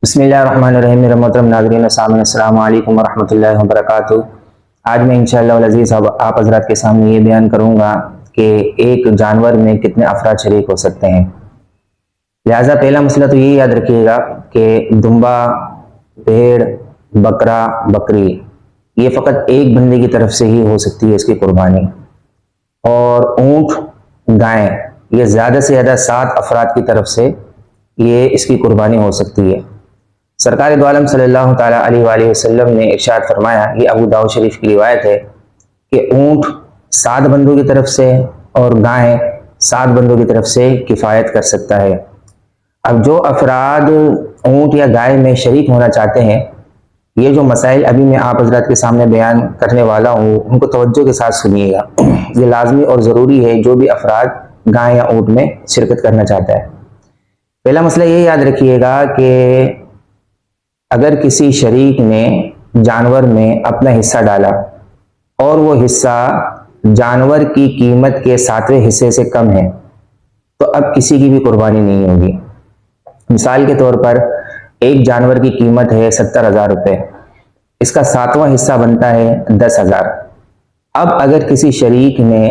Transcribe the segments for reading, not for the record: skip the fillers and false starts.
بسم اللہ الرحمن الرحیم. میرے محترم ناظرین السلام علیکم ورحمۃ اللہ وبرکاتہ. آج میں انشاءاللہ العزیز آپ حضرات کے سامنے یہ بیان کروں گا کہ ایک جانور میں کتنے افراد شریک ہو سکتے ہیں. لہٰذا پہلا مسئلہ تو یہ یاد رکھیے گا کہ دمبا، بھیڑ، بکرا، بکری یہ فقط ایک بندے کی طرف سے ہی ہو سکتی ہے اس کی قربانی، اور اونٹ، گائیں یہ زیادہ سے زیادہ 7 افراد کی طرف سے یہ اس کی قربانی ہو سکتی ہے. سرکار دو عالم صلی اللہ تعالیٰ علیہ وآلہ وسلم نے ارشاد فرمایا، یہ ابو داؤد شریف کی روایت ہے کہ اونٹ 7 بندوں کی طرف سے اور گائیں 7 بندوں کی طرف سے کفایت کر سکتا ہے. اب جو افراد اونٹ یا گائے میں شریک ہونا چاہتے ہیں، یہ جو مسائل ابھی میں آپ حضرات کے سامنے بیان کرنے والا ہوں ان کو توجہ کے ساتھ سنیے گا. یہ لازمی اور ضروری ہے جو بھی افراد گائے یا اونٹ میں شرکت کرنا چاہتا ہے. پہلا مسئلہ یہ یاد رکھیے گا کہ اگر کسی شریک نے جانور میں اپنا حصہ ڈالا اور وہ حصہ جانور کی قیمت کے 7ویں حصے سے کم ہے تو اب کسی کی بھی قربانی نہیں ہوگی. مثال کے طور پر ایک جانور کی قیمت ہے 70,000 روپے، اس کا 7واں حصہ بنتا ہے 10,000. اب اگر کسی شریک نے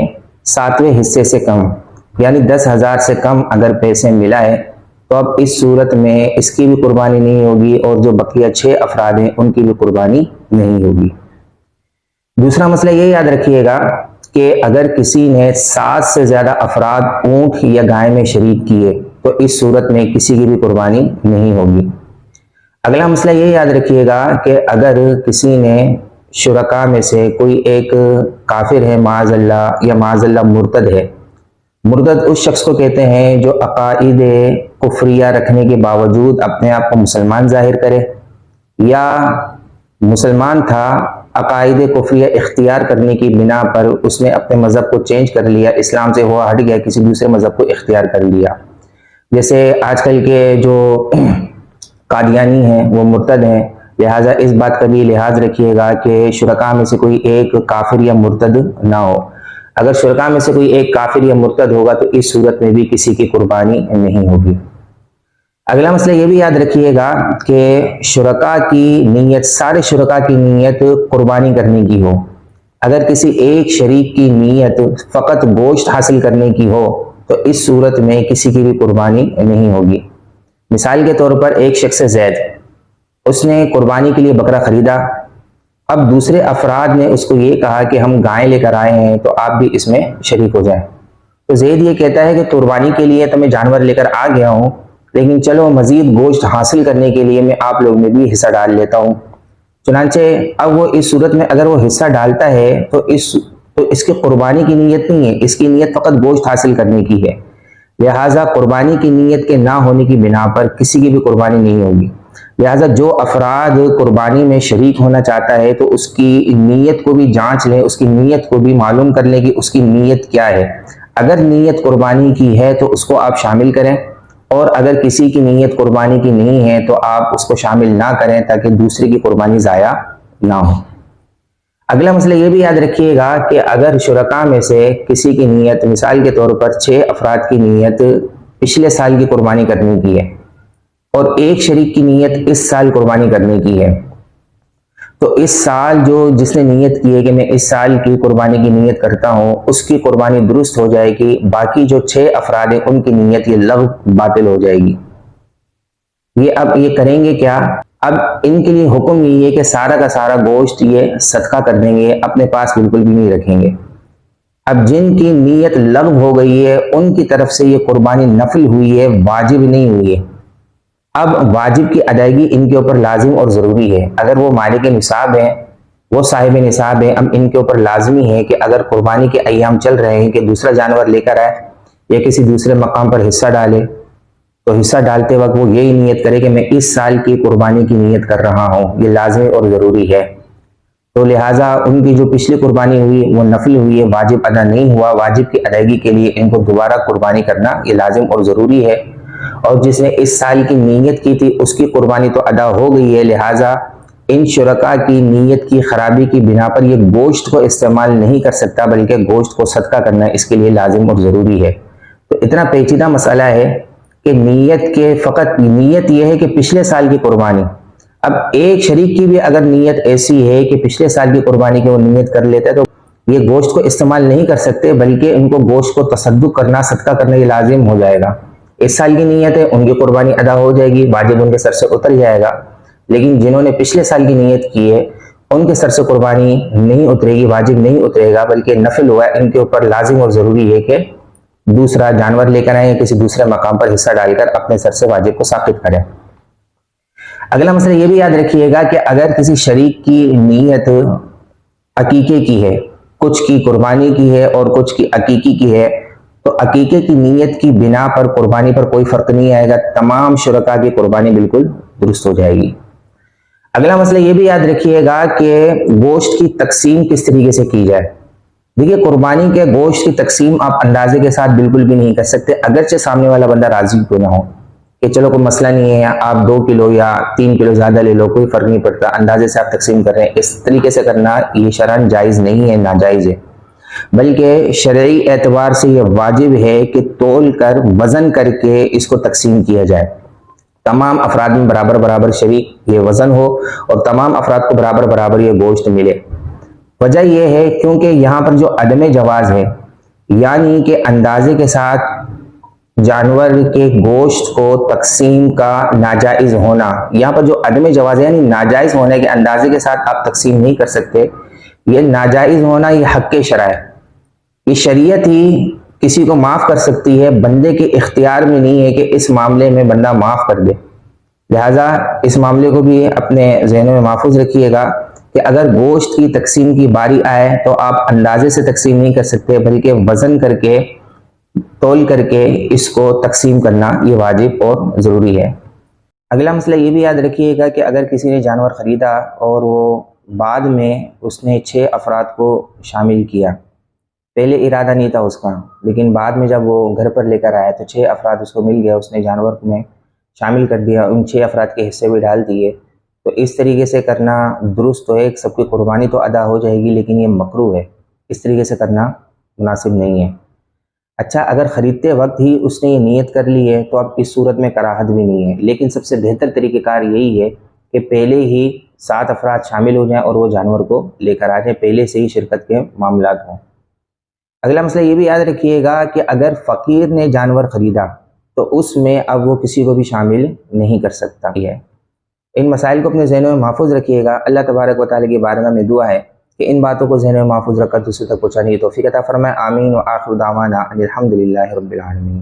7ویں حصے سے کم یعنی 10,000 سے کم اگر پیسے ملا ہے تو اب اس صورت میں اس کی بھی قربانی نہیں ہوگی اور جو بقیہ 6 افراد ہیں ان کی بھی قربانی نہیں ہوگی. دوسرا مسئلہ یہ یاد رکھیے گا کہ اگر کسی نے 7 سے زیادہ افراد اونٹ یا گائے میں شریک کیے تو اس صورت میں کسی کی بھی قربانی نہیں ہوگی. اگلا مسئلہ یہ یاد رکھیے گا کہ اگر کسی نے شرکاء میں سے کوئی ایک کافر ہے معاذ اللہ یا معاذ اللہ مرتد ہے. مرتد اس شخص کو کہتے ہیں جو عقائد کفریہ رکھنے کے باوجود اپنے آپ کو مسلمان ظاہر کرے، یا مسلمان تھا عقائد کفریہ اختیار کرنے کی بنا پر اس نے اپنے مذہب کو چینج کر لیا، اسلام سے ہوا ہٹ گیا، کسی دوسرے مذہب کو اختیار کر لیا. جیسے آج کل کے جو قادیانی ہیں وہ مرتد ہیں. لہٰذا اس بات کا بھی لحاظ رکھیے گا کہ شرکاء میں سے کوئی ایک کافر یا مرتد نہ ہو. اگر شرکاء میں سے کوئی ایک کافر یا مرتد ہوگا تو اس صورت میں بھی کسی کی قربانی نہیں ہوگی. اگلا مسئلہ یہ بھی یاد رکھیے گا کہ شرکاء کی نیت، سارے شرکاء کی نیت قربانی کرنے کی ہو. اگر کسی ایک شریک کی نیت فقط گوشت حاصل کرنے کی ہو تو اس صورت میں کسی کی بھی قربانی نہیں ہوگی. مثال کے طور پر ایک شخص زید، اس نے قربانی کے لیے بکرا خریدا. اب دوسرے افراد نے اس کو یہ کہا کہ ہم گائے لے کر آئے ہیں تو آپ بھی اس میں شریک ہو جائیں. تو زید یہ کہتا ہے کہ قربانی کے لیے تو میں جانور لے کر آ گیا ہوں، لیکن چلو مزید گوشت حاصل کرنے کے لیے میں آپ لوگ میں بھی حصہ ڈال لیتا ہوں. چنانچہ اب وہ اس صورت میں اگر وہ حصہ ڈالتا ہے تو اس کی قربانی کی نیت نہیں ہے، اس کی نیت فقط گوشت حاصل کرنے کی ہے. لہٰذا قربانی کی نیت کے نہ ہونے کی بنا پر کسی کی بھی قربانی نہیں ہوگی. لہٰذا جو افراد قربانی میں شریک ہونا چاہتا ہے تو اس کی نیت کو بھی جانچ لیں، اس کی نیت کو بھی معلوم کر لیں کہ اس کی نیت کیا ہے. اگر نیت قربانی کی ہے تو اس کو آپ شامل کریں، اور اگر کسی کی نیت قربانی کی نہیں ہے تو آپ اس کو شامل نہ کریں تاکہ دوسرے کی قربانی ضائع نہ ہو. اگلا مسئلہ یہ بھی یاد رکھیے گا کہ اگر شرکاء میں سے کسی کی نیت، مثال کے طور پر 6 افراد کی نیت پچھلے سال کی قربانی کرنے کی ہے اور ایک شریک کی نیت اس سال قربانی کرنے کی ہے، تو اس سال جس نے نیت کی ہے کہ میں اس سال کی قربانی کی نیت کرتا ہوں اس کی قربانی درست ہو جائے گی. باقی جو 6 افراد ہیں ان کی نیت یہ لغو باطل ہو جائے گی. اب یہ کریں گے کیا؟ اب ان کے لیے حکم یہ ہے کہ سارا کا سارا گوشت یہ صدقہ کر دیں گے، اپنے پاس بالکل بھی نہیں رکھیں گے. اب جن کی نیت لغو ہو گئی ہے ان کی طرف سے یہ قربانی نفل ہوئی ہے، واجب نہیں ہوئی ہے. اب واجب کی ادائیگی ان کے اوپر لازم اور ضروری ہے. اگر وہ مالک نصاب ہیں، وہ صاحب نصاب ہیں، اب ان کے اوپر لازمی ہے کہ اگر قربانی کے ایام چل رہے ہیں کہ دوسرا جانور لے کر آئے یا کسی دوسرے مقام پر حصہ ڈالے تو حصہ ڈالتے وقت وہ یہی نیت کرے کہ میں اس سال کی قربانی کی نیت کر رہا ہوں. یہ لازمی اور ضروری ہے. تو لہٰذا ان کی جو پچھلی قربانی ہوئی وہ نفل ہوئی ہے، واجب ادا نہیں ہوا. واجب کی ادائیگی کے لیے ان کو دوبارہ قربانی کرنا یہ لازم اور ضروری ہے. اور جس نے اس سال کی نیت کی تھی اس کی قربانی تو ادا ہو گئی ہے. لہٰذا ان شرکاء کی نیت کی خرابی کی بنا پر یہ گوشت کو استعمال نہیں کر سکتا بلکہ گوشت کو صدقہ کرنا اس کے لیے لازم اور ضروری ہے. تو اتنا پیچیدہ مسئلہ ہے کہ نیت کے فقط نیت یہ ہے کہ پچھلے سال کی قربانی. اب ایک شریک کی بھی اگر نیت ایسی ہے کہ پچھلے سال کی قربانی کی وہ نیت کر لیتا ہے تو یہ گوشت کو استعمال نہیں کر سکتے، بلکہ ان کو گوشت کو تصدق کرنا، صدقہ کرنا یہ لازم ہو جائے گا. اس سال کی نیت ہے، ان کی قربانی ادا ہو جائے گی، واجب ان کے سر سے اتر جائے گا. لیکن جنہوں نے پچھلے سال کی نیت کی ہے ان کے سر سے قربانی نہیں اترے گی، واجب نہیں اترے گا، بلکہ نفل ہوا ہے. ان کے اوپر لازم اور ضروری ہے کہ دوسرا جانور لے کر آئیں یا کسی دوسرے مقام پر حصہ ڈال کر اپنے سر سے واجب کو ساقط کریں. اگلا مسئلہ یہ بھی یاد رکھیے گا کہ اگر کسی شریک کی نیت عقیقے کی ہے، کچھ کی قربانی کی ہے اور کچھ کی عقیقی کی ہے، تو عقیقے کی نیت کی بنا پر قربانی پر کوئی فرق نہیں آئے گا، تمام شرکاء کی قربانی بالکل درست ہو جائے گی. اگلا مسئلہ یہ بھی یاد رکھیے گا کہ گوشت کی تقسیم کس طریقے سے کی جائے. دیکھیے قربانی کے گوشت کی تقسیم آپ اندازے کے ساتھ بالکل بھی نہیں کر سکتے، اگرچہ سامنے والا بندہ راضی کیوں نہ ہو کہ چلو کوئی مسئلہ نہیں ہے، آپ 2 کلو یا 3 کلو زیادہ لے لو، کوئی فرق نہیں پڑتا، اندازے سے آپ تقسیم کر رہے ہیں. اس طریقے سے کرنا یہ شرعاً جائز نہیں ہے، ناجائز ہے. بلکہ شرعی اعتبار سے یہ واجب ہے کہ تول کر وزن کر کے اس کو تقسیم کیا جائے، تمام افراد میں برابر برابر شریک یہ وزن ہو اور تمام افراد کو برابر برابر یہ گوشت ملے. وجہ یہ ہے کیونکہ یہاں پر جو عدم جواز ہے، یعنی کہ اندازے کے ساتھ جانور کے گوشت کو تقسیم کا ناجائز ہونا، یہاں پر جو عدم جواز ہے یعنی ناجائز ہونے کے اندازے کے ساتھ آپ تقسیم نہیں کر سکتے، یہ ناجائز ہونا یہ حق شرع ہے. یہ شریعت ہی کسی کو معاف کر سکتی ہے، بندے کے اختیار میں نہیں ہے کہ اس معاملے میں بندہ معاف کر دے. لہٰذا اس معاملے کو بھی اپنے ذہنوں میں محفوظ رکھیے گا کہ اگر گوشت کی تقسیم کی باری آئے تو آپ اندازے سے تقسیم نہیں کر سکتے، بلکہ وزن کر کے تول کر کے اس کو تقسیم کرنا یہ واجب اور ضروری ہے. اگلا مسئلہ یہ بھی یاد رکھیے گا کہ اگر کسی نے جانور خریدا اور وہ بعد میں اس نے 6 افراد کو شامل کیا، پہلے ارادہ نہیں تھا اس کا، لیکن بعد میں جب وہ گھر پر لے کر آیا تو 6 افراد اس کو مل گیا، اس نے جانور میں شامل کر دیا، ان 6 افراد کے حصے بھی ڈال دیے، تو اس طریقے سے کرنا درست تو ہے، سب کی قربانی تو ادا ہو جائے گی، لیکن یہ مکروہ ہے، اس طریقے سے کرنا مناسب نہیں ہے. اچھا اگر خریدتے وقت ہی اس نے یہ نیت کر لی ہے تو اب اس صورت میں کراہت بھی نہیں ہے، لیکن سب سے بہتر طریقہ کار یہی ہے کہ پہلے ہی 7 افراد شامل ہو جائیں اور وہ جانور کو لے کر آ جائیں، پہلے سے ہی شرکت کے معاملات ہوں. اگلا مسئلہ یہ بھی یاد رکھیے گا کہ اگر فقیر نے جانور خریدا تو اس میں اب وہ کسی کو بھی شامل نہیں کر سکتا ہے. ان مسائل کو اپنے ذہنوں میں محفوظ رکھیے گا. اللہ تبارک و تعالیٰ کی بارگاہ میں دعا ہے کہ ان باتوں کو ذہنوں میں محفوظ رکھ کر دوسرے تک پہنچانے کی توفیق عطا فرمائے. آمین. و آخر دعوانا ان الحمد للہ رب العالمین.